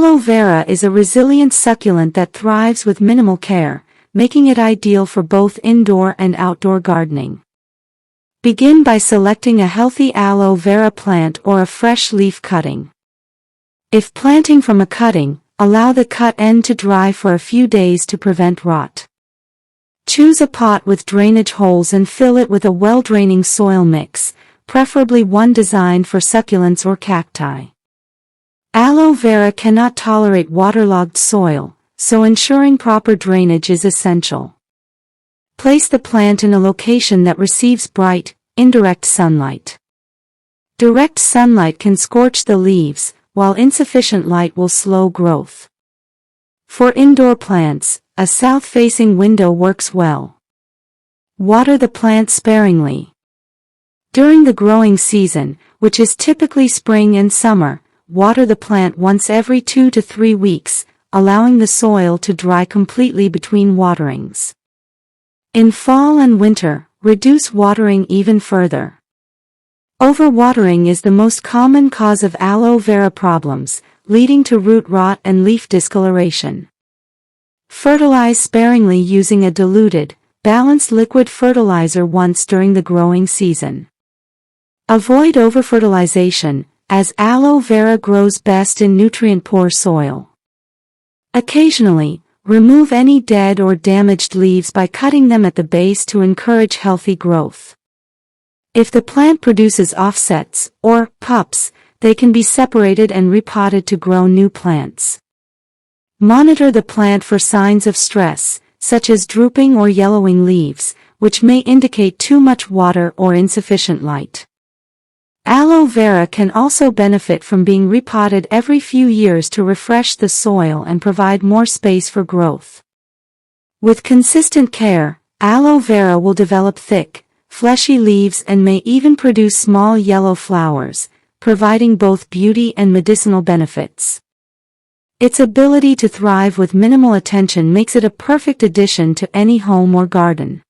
Aloe vera is a resilient succulent that thrives with minimal care, making it ideal for both indoor and outdoor gardening. Begin by selecting a healthy aloe vera plant or a fresh leaf cutting. If planting from a cutting, allow the cut end to dry for a few days to prevent rot. Choose a pot with drainage holes and fill it with a well-draining soil mix, preferably one designed for succulents or cacti. Aloe vera cannot tolerate waterlogged soil, so ensuring proper drainage is essential. Place the plant in a location that receives bright, indirect sunlight. Direct sunlight can scorch the leaves, while insufficient light will slow growth. For indoor plants, a south-facing window works well. Water the plant sparingly. During the growing season, which is typically spring and summer, water the plant once every 2 to 3 weeks, allowing the soil to dry completely between waterings. In fall and winter, reduce watering even further. Overwatering is the most common cause of aloe vera problems, leading to root rot and leaf discoloration. Fertilize sparingly using a diluted, balanced liquid fertilizer once during the growing season. Avoid overfertilization, as aloe vera grows best in nutrient-poor soil. Occasionally, remove any dead or damaged leaves by cutting them at the base to encourage healthy growth. If the plant produces offsets, or pups, they can be separated and repotted to grow new plants. Monitor the plant for signs of stress, such as drooping or yellowing leaves, which may indicate too much water or insufficient light. Aloe vera can also benefit from being repotted every few years to refresh the soil and provide more space for growth. With consistent care, aloe vera will develop thick, fleshy leaves and may even produce small yellow flowers, providing both beauty and medicinal benefits. Its ability to thrive with minimal attention makes it a perfect addition to any home or garden.